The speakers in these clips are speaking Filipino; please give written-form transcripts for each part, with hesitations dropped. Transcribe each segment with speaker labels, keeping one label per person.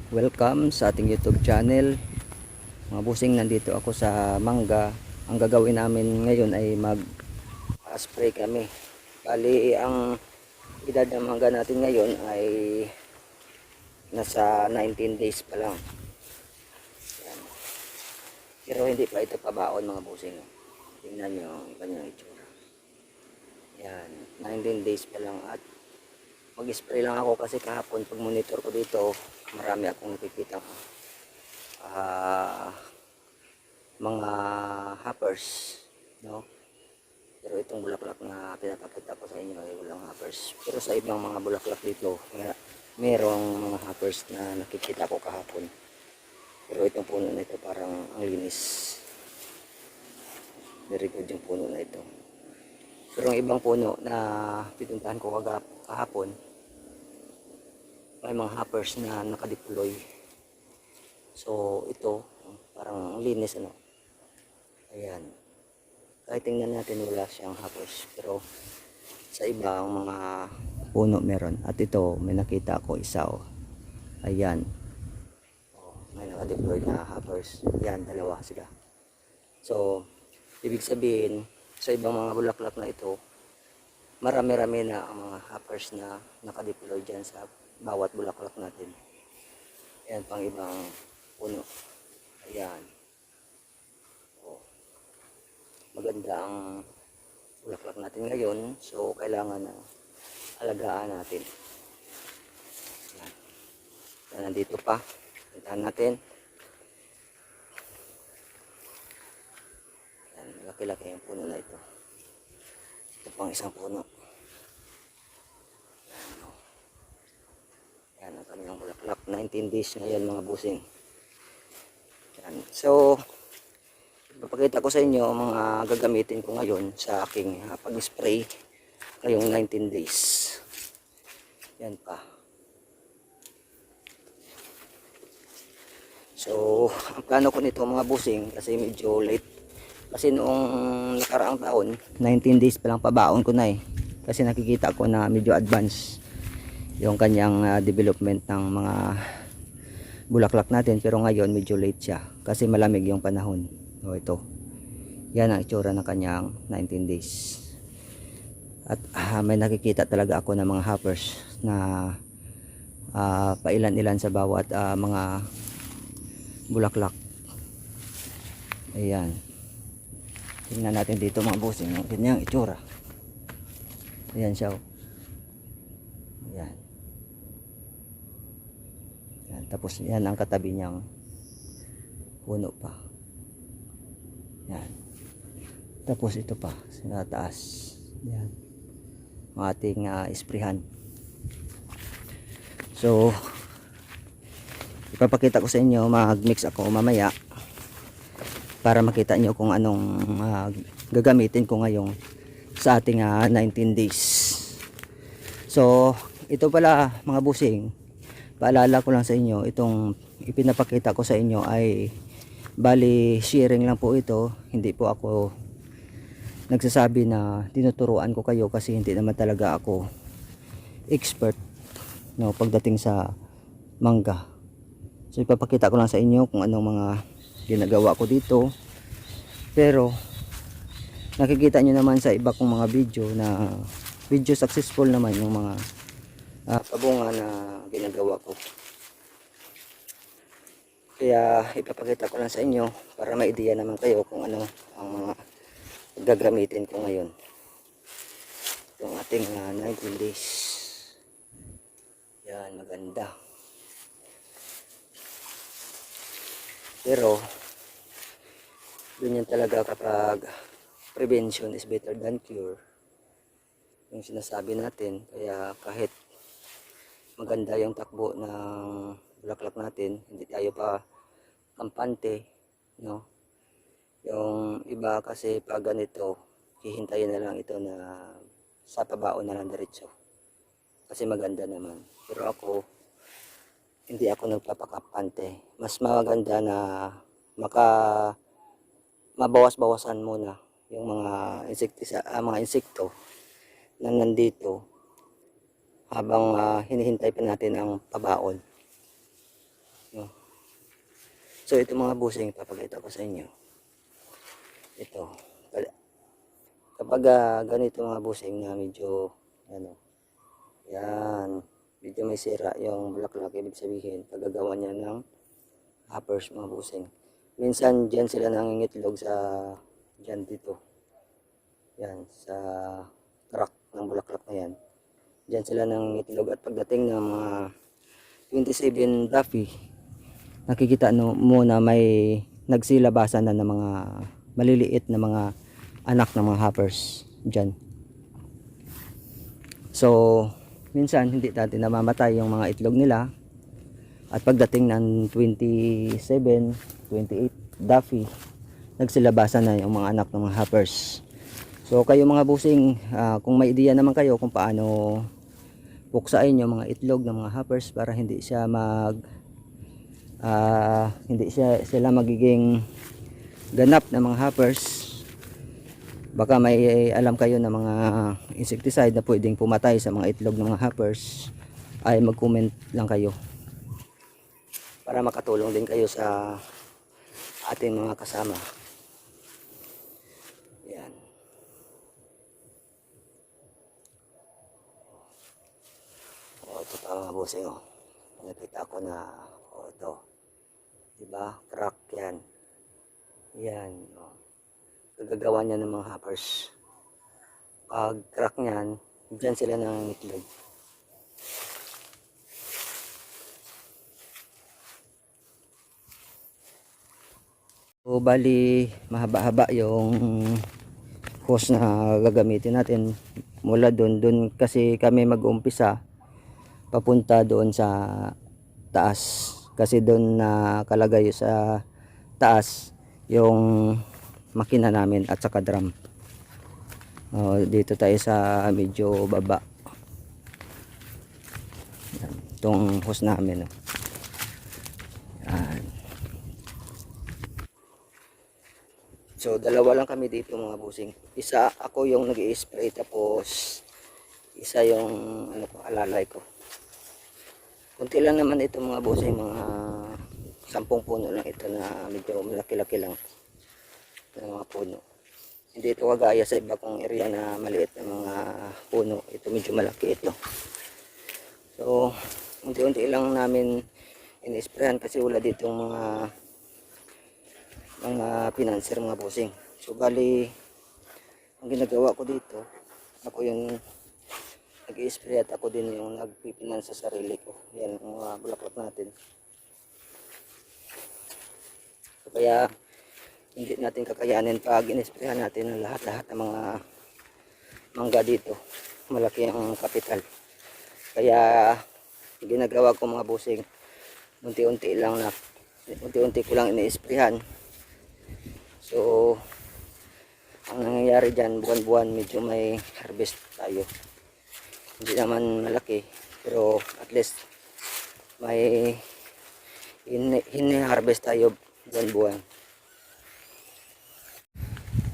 Speaker 1: Welcome sa ating YouTube channel. Mga busing, nandito ako sa mangga. Ang gagawin namin ngayon ay mag-spray kami. Bali, ang edad ng mangga natin ngayon ay nasa 19 days pa lang. Yan. Pero hindi pa ito pabaon, mga busing. Tingnan nyo ang kanyang itsura. Yan, 19 days pa lang at mag-spray lang ako kasi kahapon pag monitor ko dito, marami akong nakikita mga hoppers, no? Pero itong bulaklak na pinapakita ko sa inyo ay walang hoppers. Pero sa ibang mga bulaklak dito, merong mga hoppers na nakikita ko kahapon. Pero itong puno na ito parang ang linis. Very good yung puno na ito. Pero ang ibang puno na pinuntahan ko kahapon, may mga hoppers na nakadeploy. So ito parang linis, ano. Ayan, kahit tingnan natin wala siyang hoppers, pero sa ibang mga puno meron. At ito may nakita ako isa, oh. Ayan, may nakadeploy na hoppers. Yan, dalawa sila. So ibig sabihin sa ibang mga bulaklak na ito, marami-rami na ang mga hoppers na nakadeploy dyan sa bawat bulaklak natin. Ayan, pang ibang puno. Ayan, oh, maganda ang bulaklak natin ngayon, so kailangan na alagaan natin. Ayan. Ayan, nandito pa, puntahan natin. Ayan, laki-laki yung puno na ito. Ito pang isang puno. Yan ang kanilang bulaklak. 19 days ngayon, mga busing. Yan. So ipapakita ko sa inyo ang mga gagamitin ko ngayon sa aking pag-spray ngayong 19 days. Yan pa. So ang plano ko nito, mga busing, kasi medyo late. Kasi noong nakaraang taon, 19 days pa lang pabaon ko na eh. Kasi nakikita ko na medyo advance yung kanyang development ng mga bulaklak natin. Pero ngayon medyo late siya kasi malamig yung panahon. O ito, yan ang itsura ng kanyang 19 days. At may nakikita talaga ako ng mga hoppers na pailan-ilan sa bawat mga bulaklak. Ayan, tingnan natin dito, mga busing, yung kanyang itsura. Ayan siya, oh. Ayan. Yan, tapos yan ang katabi niyang puno pa. Yan. Tapos ito pa sa taas. Yan, ang ating isprihan. So ipapakita ko sa inyo, mag-mix ako mamaya para makita nyo kung anong gagamitin ko ngayong sa ating 19 days. So ito pala, mga busing, paalala ko lang sa inyo, itong ipinapakita ko sa inyo ay bali sharing lang po ito. Hindi po ako nagsasabi na tinuturuan ko kayo, kasi hindi naman talaga ako expert, no, pagdating sa mangga. So ipapakita ko lang sa inyo kung anong mga ginagawa ko dito. Pero nakikita nyo naman sa iba kong mga video na video successful naman yung mga pabunga na ginagawa ko. Kaya ipapakita ko lang sa inyo para may ideya naman kayo kung ano ang mga gagamitin ko ngayon itong ating 19 days. Yan, maganda. Pero yun yan talaga, kapag prevention is better than cure, yung sinasabi natin. Kaya kahit maganda yung takbo ng bulaklak natin, hindi tayo pa kampante, no? Yung iba kasi pag ganito, hihintayin na lang ito na sa pabaon na lang diretso kasi maganda naman. Pero ako, hindi ako nagpapakampante. Mas maganda na mabawas-bawasan muna yung mga mga insekto na nandito habang hinihintay pa natin ang pabaon. No? So ito mga busing, papakita ko sa inyo. Ito. Kapag ganito mga busing na medyo ano, yan, medyo may sira yung bulaklak, ibig sabihin paggagawa niya ng hoppers mga busing. Minsan dyan sila nangingitlog sa dyan dito. Yan, sa crack ng bulaklak na yan. Dyan sila nangingitlog at pagdating ng mga 27 Duffy, nakikita mo na may nagsilabasan na ng mga maliliit na mga anak ng mga hoppers dyan. So, minsan hindi natin namamatay yung mga itlog nila. At pagdating ng 27, 28 Duffy, nagsilabasan na yung mga anak ng mga hoppers. So, kayo mga busing, kung may ideya naman kayo kung paano puksain yung mga itlog ng mga hoppers para hindi siya sila magiging ganap na mga hoppers, baka may alam kayo na mga insecticide na pwedeng pumatay sa mga itlog ng mga hoppers, ay mag-comment lang kayo para makatulong din kayo sa ating mga kasama. Yan. O, ito pa mga busing, o. Nakita ko na, o, ito. Diba? Crack yan. Yan, o. Gagawa niya ng mga hoppers. Pag crack niyan, dyan sila ng itlog. So, bali mahaba-haba yung hose na gagamitin natin. Mula doon kasi kami mag-umpisa papunta doon sa taas. Kasi doon nakalagay sa taas yung makina namin at saka drum. Dito tayo sa medyo baba. Yan, itong hose namin. Yan. So dalawa lang kami dito mga busing. Isa ako yung nag-i-spray, tapos isa yung alalay ko. Kunti lang naman ito mga busing, mga 10 puno lang ito na medyo malaki-laki lang na mga puno. Hindi ito kagaya sa iba kong area na maliit na mga puno. Ito medyo malaki ito. So unti-unti lang namin in-sprayan kasi wala ditong mga pinanser mga busing. So bali ang ginagawa ko dito, ako yung nag-i-spray at ako din yung nagpipinan sa sarili ko. Yan ang mga bulaklak natin. So, kaya hindi natin kakayanin pag in-sprayan natin ang lahat-lahat ng mga mangga dito. Malaki ang kapital. Kaya ginagawa ko mga busing, unti-unti ko lang ini-sprayan. So ang nangyayari dyan, buwan-buwan medyo may harvest tayo. Hindi naman malaki, pero at least may harvest tayo buwan-buwan.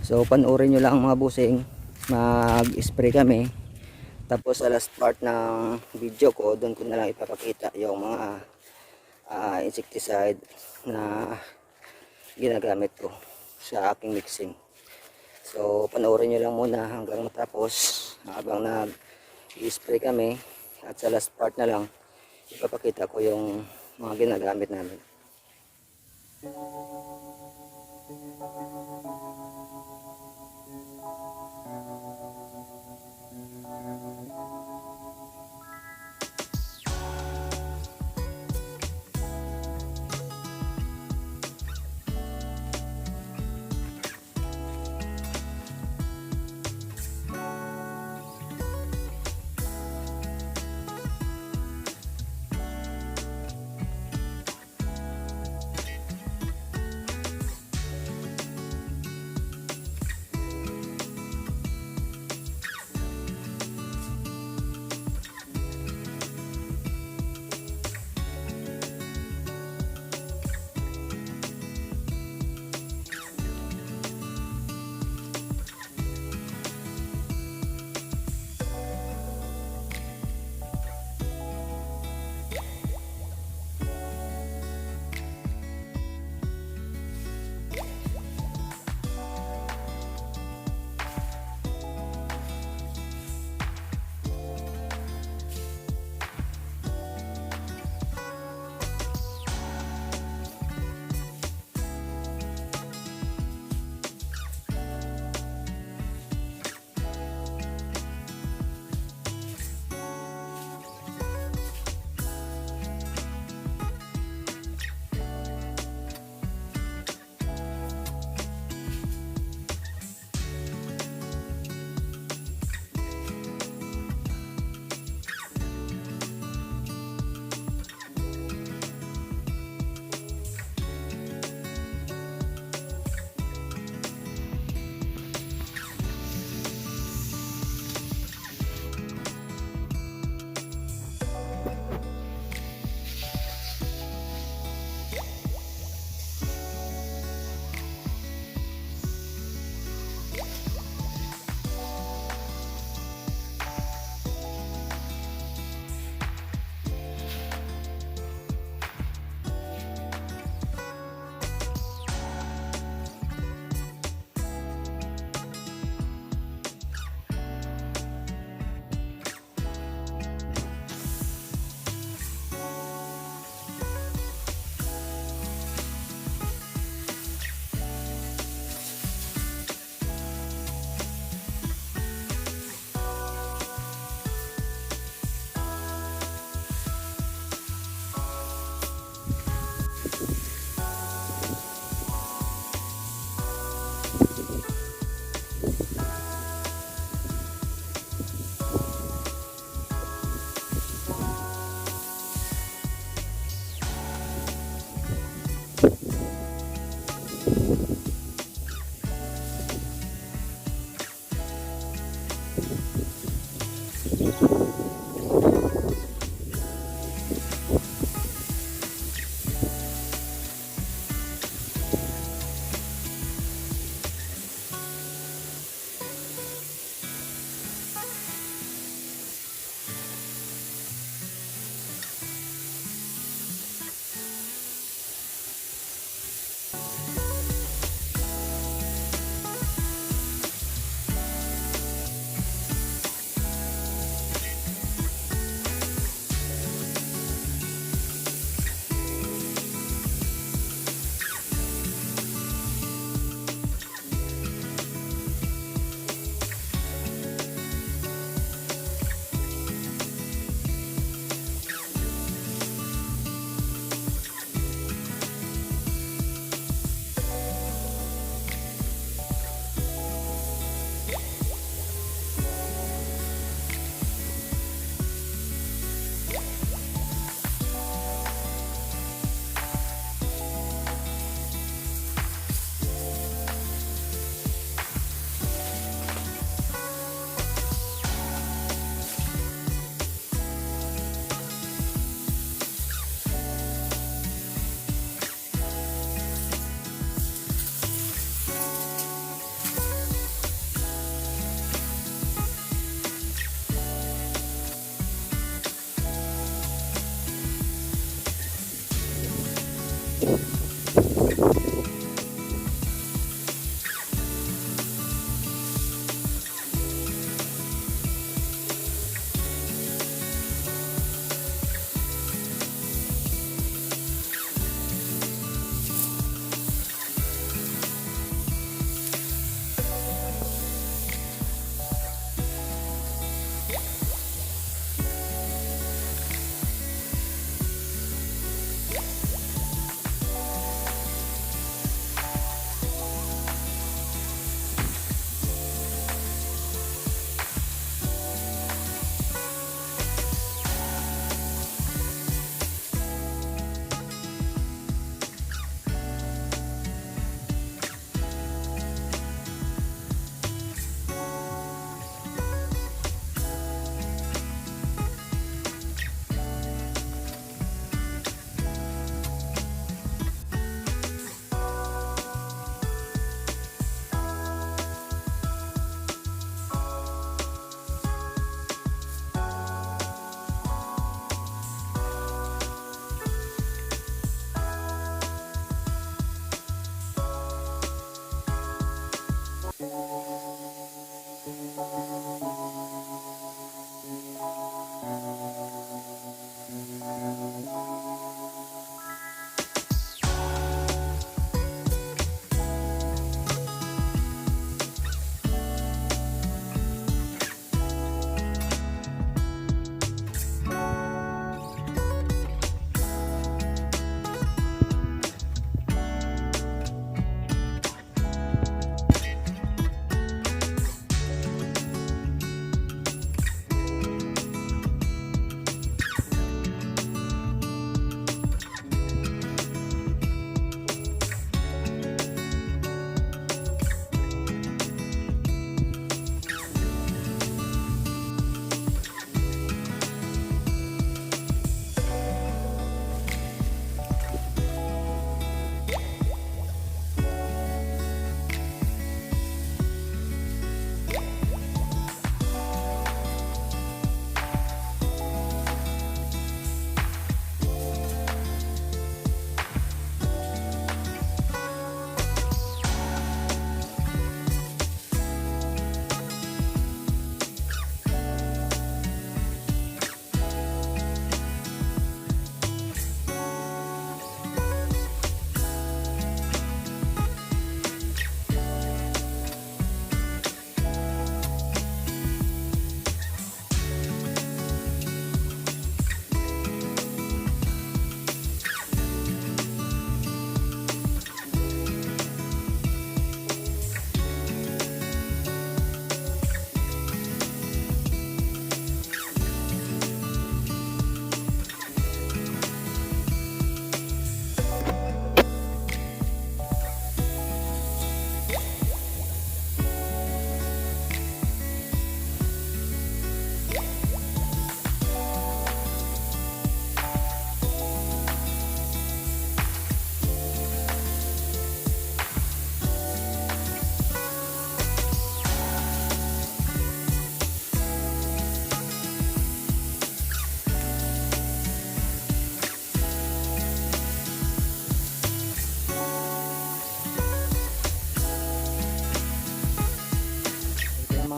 Speaker 1: So panoorin nyo lang mga busing, mag-spray kami. Tapos sa last part ng video ko, doon ko na lang ipapakita yung mga insecticide na ginagamit ko sa aking mixing. So panoorin nyo lang muna hanggang matapos habang nag-spray kami, at sa last part na lang ipapakita ko yung mga ginagamit namin.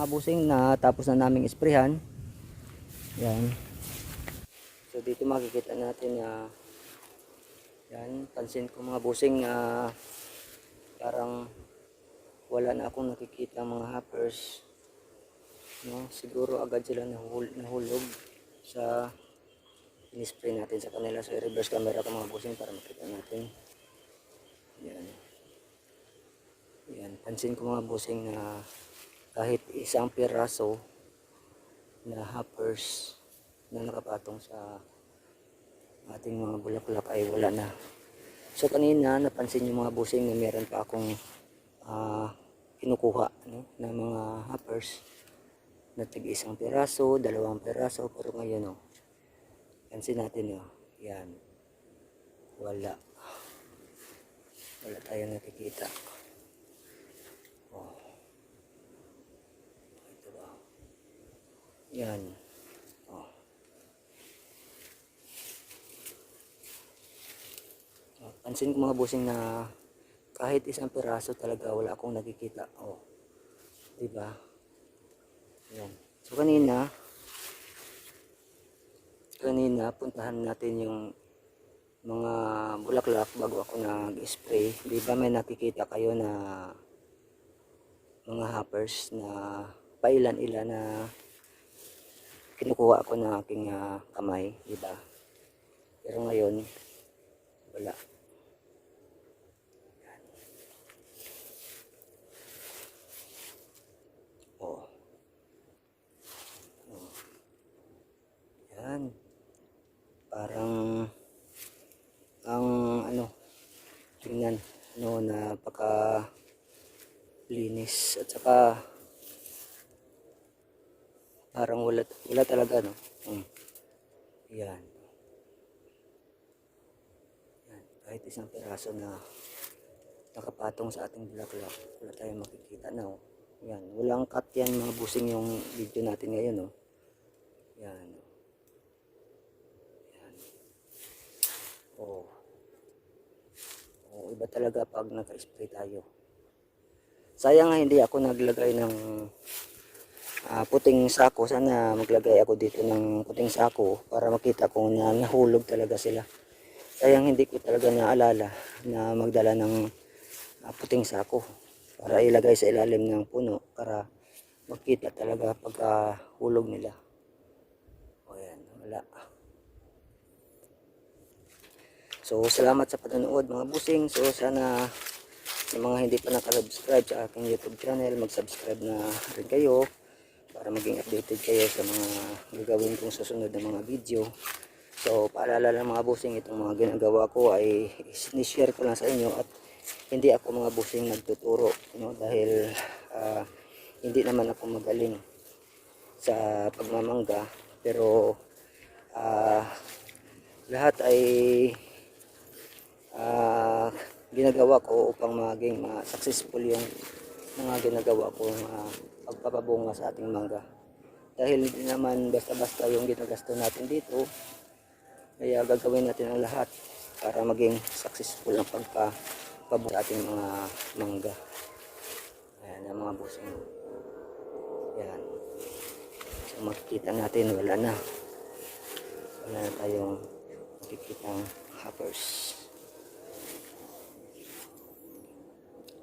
Speaker 1: mga busing na tapos na naming isprehan. Yan. So dito makikita natin na yan, pansin ko mga busing na parang wala na akong nakikita mga hoppers. No, siguro agad sila nahulog sa in-spray natin sa kanila. So i-reverse camera ko mga busing para makita natin. Yan. Yan, pansin ko mga busing na kahit isang piraso na hoppers na nakapatong sa ating mga bulaklak ay wala na. So kanina napansin yung mga busing na meron pa akong kinukuha, no, na mga hoppers na tig isang piraso, dalawang piraso, pero ngayon pansin natin yan, wala tayong nakikita. Ito ba? Yan. Pansin ko mga busing na kahit isang piraso talaga wala akong nakikita. Diba? Yan. So kanina puntahan natin yung mga bulaklak bago ako nag-spray. Diba may nakikita kayo na mga hoppers na pailan-ilan na kinukuha ko na aking kamay, diba? Pero ngayon wala. Yan. Parang ang tingnan, napaka linis at saka parang wala talaga, no. Yan. Yan. Kahit isang piraso na nakapatong sa ating bulaklak, wala tayong makikita na. Yan. Walang cut yan mga busing yung video natin ngayon. Yan. Iba talaga pag naka-spray tayo. Sayang nga hindi ako naglagay ng puting sako. Sana maglagay ako dito ng puting sako para makita ko na nahulog talaga sila. Sayang hindi ko talaga naalala na magdala ng puting sako para ilagay sa ilalim ng puno para makita talaga pagka hulog nila. Ayan, wala. So salamat sa panonood mga busing. So sana sa mga hindi pa naka-subscribe sa aking YouTube channel, mag-subscribe na rin kayo para maging updated kayo sa mga gagawin kong susunod na mga video. So paalala lang mga busing, itong mga ginagawa ko ay sinishare ko lang sa inyo at hindi ako mga busing nagtuturo, dahil hindi naman ako magaling sa pagmamangga, pero lahat ay ginagawa ko upang maging successful yung mga ginagawa ko pagpapabunga sa ating mangga, dahil hindi naman basta-basta yung ginagasto natin dito, kaya gagawin natin ang lahat para maging successful ang pagpapabunga sa ating mga mangga. Ayan ang mga busing. Yan. So makikita natin wala na tayong makikitang hoppers.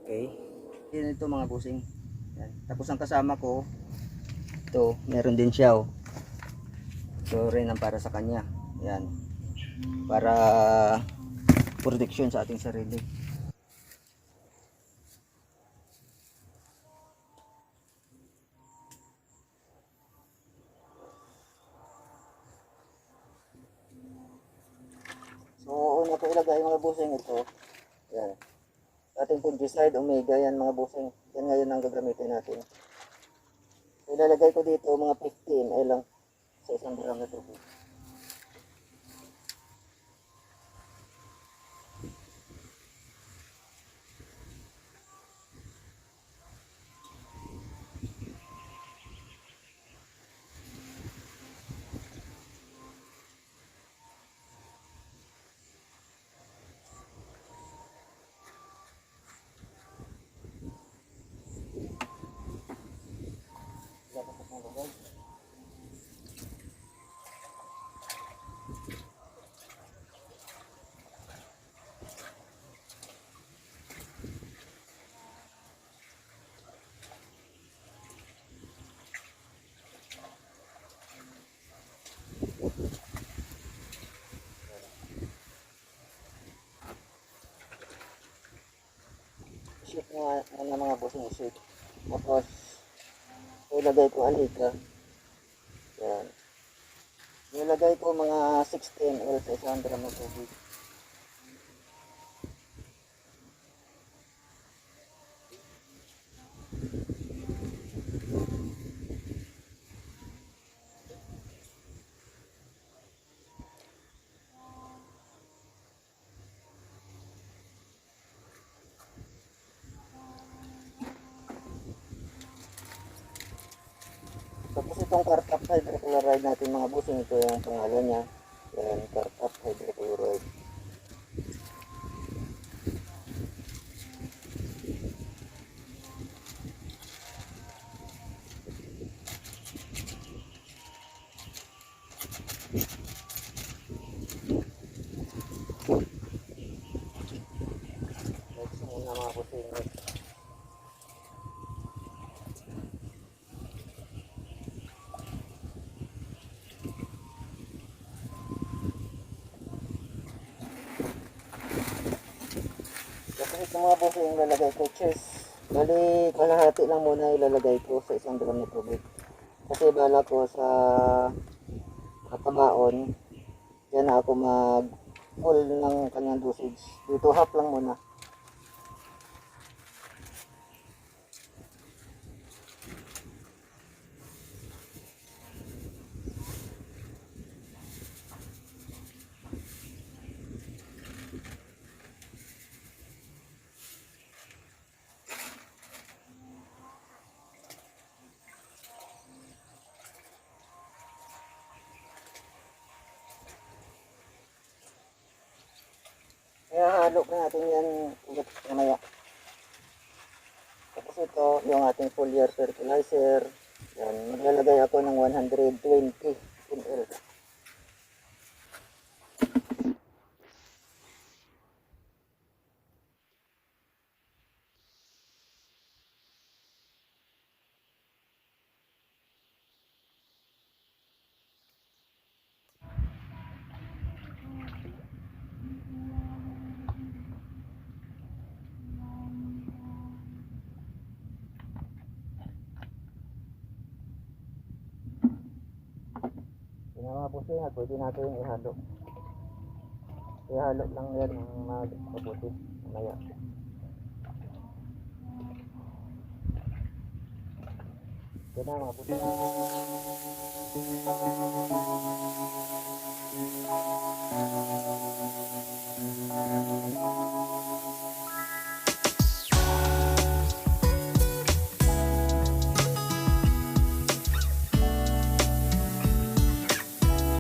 Speaker 1: Okay. Yan ito mga busing. Yan. Tapos ang kasama ko, ito, meron din siya. So rin ang para sa kanya. Yan. Para protection sa ating sarili. So una ko ilagay mga busing ito. Yan. Ating fungicide, Omega, yan mga busing. Yan ngayon ang gagamitin natin. Ilalagay ko dito mga 15 ml lang sa isang drum na tubig. ako sa lugay. Shoot nga mga bossing shoot. Tapos ilagay ko alika. Yan. Nilagay ko mga 16 ml sa isang drum ng tubig. Tapos itong Cartap hydrochloride natin mga bossing, ito yung pangalan niya. Yan, Cartap hydrochloride. Next muna mga bossing. Tapos ito mga bossing yung lalagay ko chest. Bali, kalahati lang muna ilalagay ko sa isang drum na tubig. Kasi bala ko sa katabaon, yan na ako mag full ng kanyang dosage. Dito half lang muna. Kaya halo na natin yan ulit mamaya. Tapos ito yung ating foliar fertilizer. Yan, maglalagay ako ng 120 ml. Yung mga pusi nga, pwede natin ihalo. Ihalo lang yan ng mga kaputi. Mamaya. Yan na mga pusi.